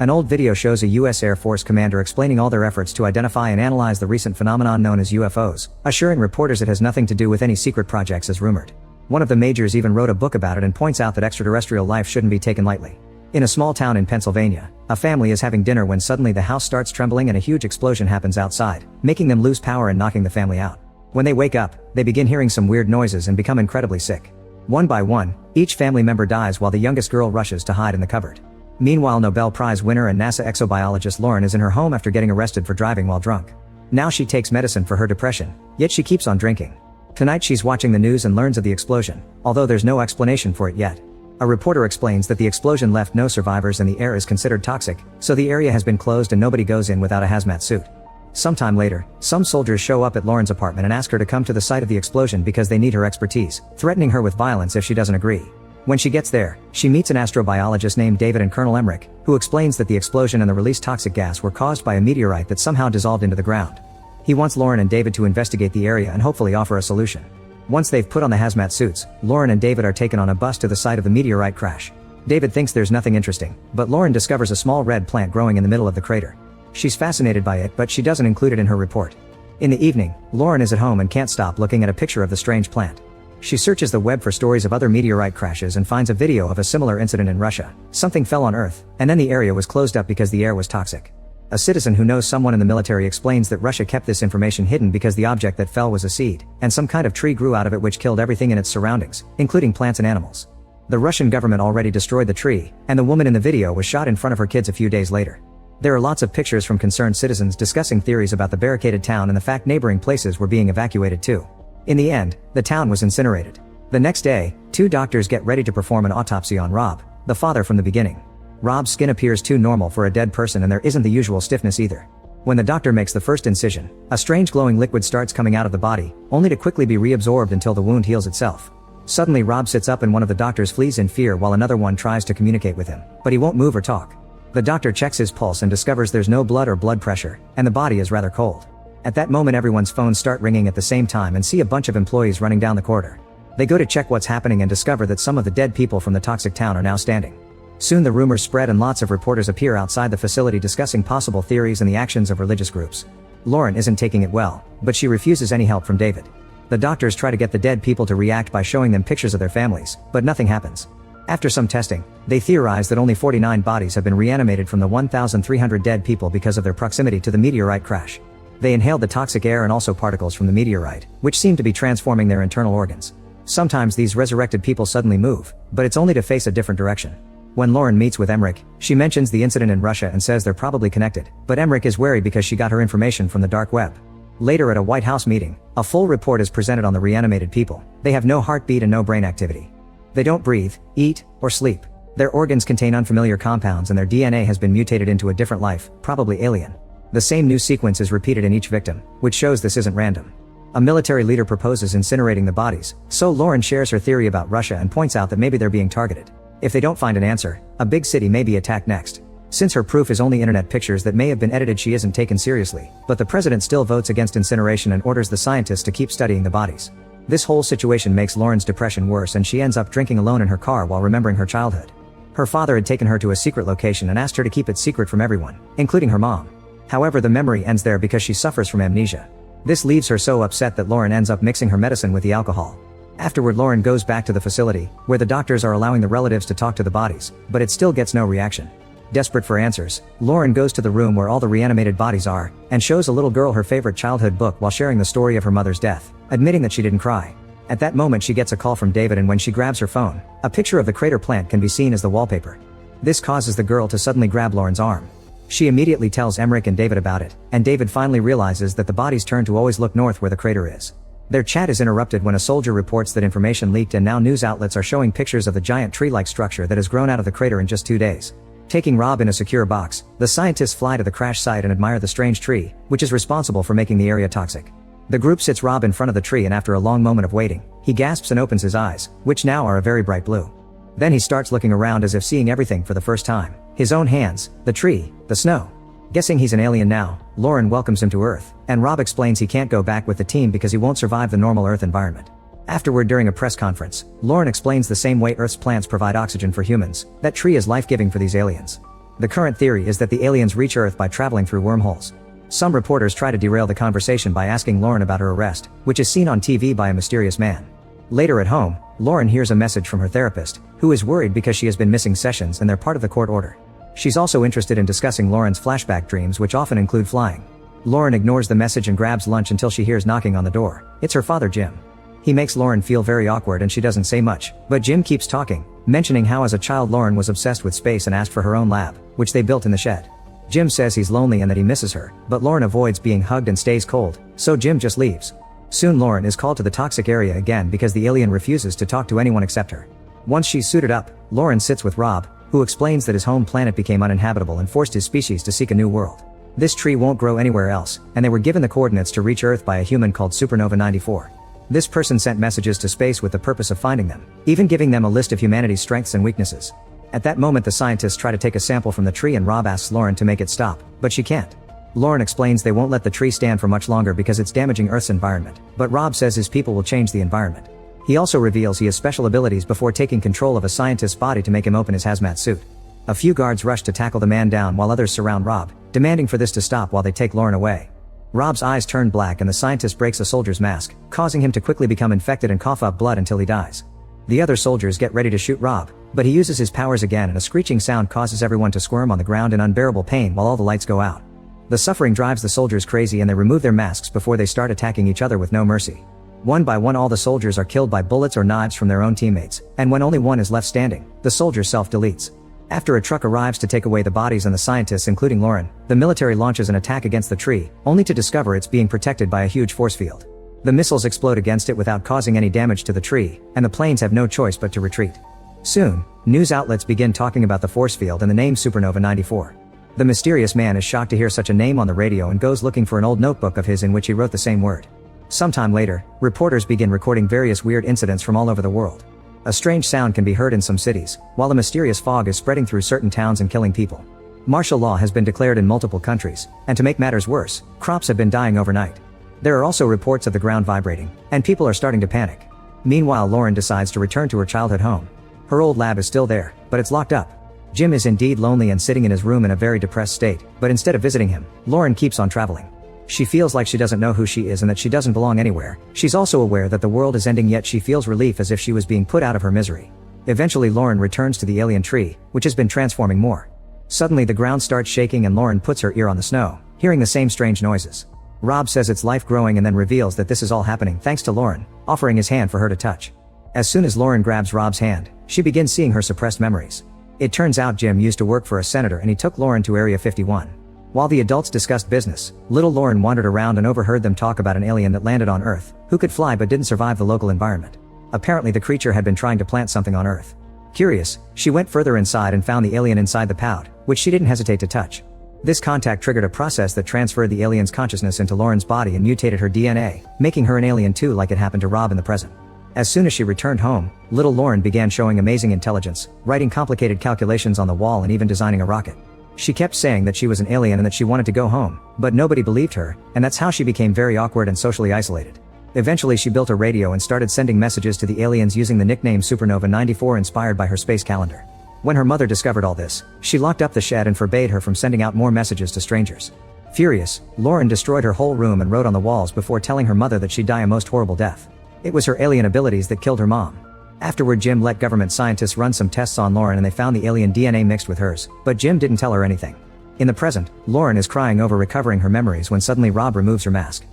An old video shows a US Air Force commander explaining all their efforts to identify and analyze the recent phenomenon known as UFOs, assuring reporters it has nothing to do with any secret projects as rumored. One of the majors even wrote a book about it and points out that extraterrestrial life shouldn't be taken lightly. In a small town in Pennsylvania, a family is having dinner when suddenly the house starts trembling and a huge explosion happens outside, making them lose power and knocking the family out. When they wake up, they begin hearing some weird noises and become incredibly sick. One by one, each family member dies while the youngest girl rushes to hide in the cupboard. Meanwhile, Nobel Prize winner and NASA exobiologist Lauren is in her home after getting arrested for driving while drunk. Now she takes medicine for her depression, yet she keeps on drinking. Tonight she's watching the news and learns of the explosion, although there's no explanation for it yet. A reporter explains that the explosion left no survivors and the air is considered toxic, so the area has been closed and nobody goes in without a hazmat suit. Sometime later, some soldiers show up at Lauren's apartment and ask her to come to the site of the explosion because they need her expertise, threatening her with violence if she doesn't agree. When she gets there, she meets an astrobiologist named David and Colonel Emmerich, who explains that the explosion and the released toxic gas were caused by a meteorite that somehow dissolved into the ground. He wants Lauren and David to investigate the area and hopefully offer a solution. Once they've put on the hazmat suits, Lauren and David are taken on a bus to the site of the meteorite crash. David thinks there's nothing interesting, but Lauren discovers a small red plant growing in the middle of the crater. She's fascinated by it, but she doesn't include it in her report. In the evening, Lauren is at home and can't stop looking at a picture of the strange plant. She searches the web for stories of other meteorite crashes and finds a video of a similar incident in Russia. Something fell on Earth, and then the area was closed up because the air was toxic. A citizen who knows someone in the military explains that Russia kept this information hidden because the object that fell was a seed, and some kind of tree grew out of it which killed everything in its surroundings, including plants and animals. The Russian government already destroyed the tree, and the woman in the video was shot in front of her kids a few days later. There are lots of pictures from concerned citizens discussing theories about the barricaded town and the fact neighboring places were being evacuated too. In the end, the town was incinerated. The next day, two doctors get ready to perform an autopsy on Rob, the father from the beginning. Rob's skin appears too normal for a dead person and there isn't the usual stiffness either. When the doctor makes the first incision, a strange glowing liquid starts coming out of the body, only to quickly be reabsorbed until the wound heals itself. Suddenly Rob sits up and one of the doctors flees in fear while another one tries to communicate with him, but he won't move or talk. The doctor checks his pulse and discovers there's no blood or blood pressure, and the body is rather cold. At that moment everyone's phones start ringing at the same time and see a bunch of employees running down the corridor. They go to check what's happening and discover that some of the dead people from the toxic town are now standing. Soon the rumors spread and lots of reporters appear outside the facility discussing possible theories and the actions of religious groups. Lauren isn't taking it well, but she refuses any help from David. The doctors try to get the dead people to react by showing them pictures of their families, but nothing happens. After some testing, they theorize that only 49 bodies have been reanimated from the 1,300 dead people because of their proximity to the meteorite crash. They inhaled the toxic air and also particles from the meteorite, which seem to be transforming their internal organs. Sometimes these resurrected people suddenly move, but it's only to face a different direction. When Lauren meets with Emmerich, she mentions the incident in Russia and says they're probably connected, but Emmerich is wary because she got her information from the dark web. Later at a White House meeting, a full report is presented on the reanimated people. They have no heartbeat and no brain activity. They don't breathe, eat, or sleep. Their organs contain unfamiliar compounds and their DNA has been mutated into a different life, probably alien. The same new sequence is repeated in each victim, which shows this isn't random. A military leader proposes incinerating the bodies, so Lauren shares her theory about Russia and points out that maybe they're being targeted. If they don't find an answer, a big city may be attacked next. Since her proof is only internet pictures that may have been edited, she isn't taken seriously, but the president still votes against incineration and orders the scientists to keep studying the bodies. This whole situation makes Lauren's depression worse and she ends up drinking alone in her car while remembering her childhood. Her father had taken her to a secret location and asked her to keep it secret from everyone, including her mom. However, the memory ends there because she suffers from amnesia. This leaves her so upset that Lauren ends up mixing her medicine with the alcohol. Afterward, Lauren goes back to the facility, where the doctors are allowing the relatives to talk to the bodies, but it still gets no reaction. Desperate for answers, Lauren goes to the room where all the reanimated bodies are, and shows a little girl her favorite childhood book while sharing the story of her mother's death, admitting that she didn't cry. At that moment she gets a call from David, and when she grabs her phone, a picture of the crater plant can be seen as the wallpaper. This causes the girl to suddenly grab Lauren's arm. She immediately tells Emmerich and David about it, and David finally realizes that the bodies turn to always look north where the crater is. Their chat is interrupted when a soldier reports that information leaked and now news outlets are showing pictures of the giant tree-like structure that has grown out of the crater in just 2 days. Taking Rob in a secure box, the scientists fly to the crash site and admire the strange tree, which is responsible for making the area toxic. The group sits Rob in front of the tree, and after a long moment of waiting, he gasps and opens his eyes, which now are a very bright blue. Then he starts looking around as if seeing everything for the first time. His own hands, the tree, the snow. Guessing he's an alien now, Lauren welcomes him to Earth, and Rob explains he can't go back with the team because he won't survive the normal Earth environment. Afterward, during a press conference, Lauren explains the same way Earth's plants provide oxygen for humans, that tree is life-giving for these aliens. The current theory is that the aliens reach Earth by traveling through wormholes. Some reporters try to derail the conversation by asking Lauren about her arrest, which is seen on TV by a mysterious man. Later at home, Lauren hears a message from her therapist, who is worried because she has been missing sessions and they're part of the court order. She's also interested in discussing Lauren's flashback dreams, which often include flying. Lauren ignores the message and grabs lunch until she hears knocking on the door. It's her father, Jim. He makes Lauren feel very awkward and she doesn't say much, but Jim keeps talking, mentioning how as a child Lauren was obsessed with space and asked for her own lab, which they built in the shed. Jim says he's lonely and that he misses her, but Lauren avoids being hugged and stays cold, so Jim just leaves. Soon Lauren is called to the toxic area again because the alien refuses to talk to anyone except her. Once she's suited up, Lauren sits with Rob, who explains that his home planet became uninhabitable and forced his species to seek a new world. This tree won't grow anywhere else, and they were given the coordinates to reach Earth by a human called Supernova 94. This person sent messages to space with the purpose of finding them, even giving them a list of humanity's strengths and weaknesses. At that moment the scientists try to take a sample from the tree and Rob asks Lauren to make it stop, but she can't. Lauren explains they won't let the tree stand for much longer because it's damaging Earth's environment, but Rob says his people will change the environment. He also reveals he has special abilities before taking control of a scientist's body to make him open his hazmat suit. A few guards rush to tackle the man down while others surround Rob, demanding for this to stop while they take Lauren away. Rob's eyes turn black and the scientist breaks a soldier's mask, causing him to quickly become infected and cough up blood until he dies. The other soldiers get ready to shoot Rob, but he uses his powers again and a screeching sound causes everyone to squirm on the ground in unbearable pain while all the lights go out. The suffering drives the soldiers crazy and they remove their masks before they start attacking each other with no mercy. One by one all the soldiers are killed by bullets or knives from their own teammates, and when only one is left standing, the soldier self-deletes. After a truck arrives to take away the bodies and the scientists including Lauren, the military launches an attack against the tree, only to discover it's being protected by a huge force field. The missiles explode against it without causing any damage to the tree, and the planes have no choice but to retreat. Soon, news outlets begin talking about the force field and the name Supernova 94. The mysterious man is shocked to hear such a name on the radio and goes looking for an old notebook of his in which he wrote the same word. Sometime later, reporters begin recording various weird incidents from all over the world. A strange sound can be heard in some cities, while a mysterious fog is spreading through certain towns and killing people. Martial law has been declared in multiple countries, and to make matters worse, crops have been dying overnight. There are also reports of the ground vibrating, and people are starting to panic. Meanwhile, Lauren decides to return to her childhood home. Her old lab is still there, but it's locked up. Jim is indeed lonely and sitting in his room in a very depressed state, but instead of visiting him, Lauren keeps on traveling. She feels like she doesn't know who she is and that she doesn't belong anywhere. She's also aware that the world is ending, yet she feels relief as if she was being put out of her misery. Eventually Lauren returns to the alien tree, which has been transforming more. Suddenly the ground starts shaking and Lauren puts her ear on the snow, hearing the same strange noises. Rob says it's life growing and then reveals that this is all happening thanks to Lauren, offering his hand for her to touch. As soon as Lauren grabs Rob's hand, she begins seeing her suppressed memories. It turns out Jim used to work for a senator and he took Lauren to Area 51. While the adults discussed business, little Lauren wandered around and overheard them talk about an alien that landed on Earth, who could fly but didn't survive the local environment. Apparently the creature had been trying to plant something on Earth. Curious, she went further inside and found the alien inside the pout, which she didn't hesitate to touch. This contact triggered a process that transferred the alien's consciousness into Lauren's body and mutated her DNA, making her an alien too, like it happened to Rob in the present. As soon as she returned home, little Lauren began showing amazing intelligence, writing complicated calculations on the wall and even designing a rocket. She kept saying that she was an alien and that she wanted to go home, but nobody believed her, and that's how she became very awkward and socially isolated. Eventually she built a radio and started sending messages to the aliens using the nickname Supernova 94 inspired by her space calendar. When her mother discovered all this, she locked up the shed and forbade her from sending out more messages to strangers. Furious, Lauren destroyed her whole room and wrote on the walls before telling her mother that she'd die a most horrible death. It was her alien abilities that killed her mom. Afterward Jim let government scientists run some tests on Lauren and they found the alien DNA mixed with hers, but Jim didn't tell her anything. In the present, Lauren is crying over recovering her memories when suddenly Rob removes her mask.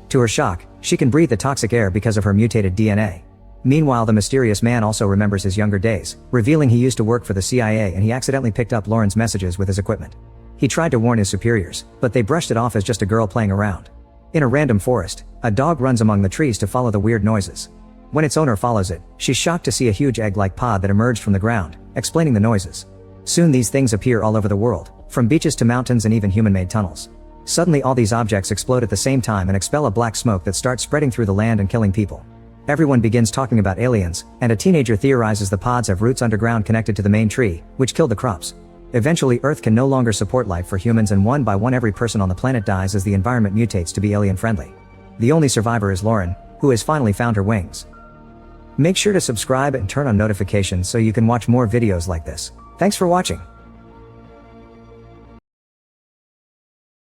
To her shock, she can breathe the toxic air because of her mutated DNA. Meanwhile, the mysterious man also remembers his younger days, revealing he used to work for the CIA and he accidentally picked up Lauren's messages with his equipment. He tried to warn his superiors, but they brushed it off as just a girl playing around. In a random forest, a dog runs among the trees to follow the weird noises. When its owner follows it, she's shocked to see a huge egg-like pod that emerged from the ground, explaining the noises. Soon these things appear all over the world, from beaches to mountains and even human-made tunnels. Suddenly all these objects explode at the same time and expel a black smoke that starts spreading through the land and killing people. Everyone begins talking about aliens, and a teenager theorizes the pods have roots underground connected to the main tree, which killed the crops. Eventually Earth can no longer support life for humans and one by one every person on the planet dies as the environment mutates to be alien-friendly. The only survivor is Lauren, who has finally found her wings. Make sure to subscribe and turn on notifications so you can watch more videos like this. Thanks for watching.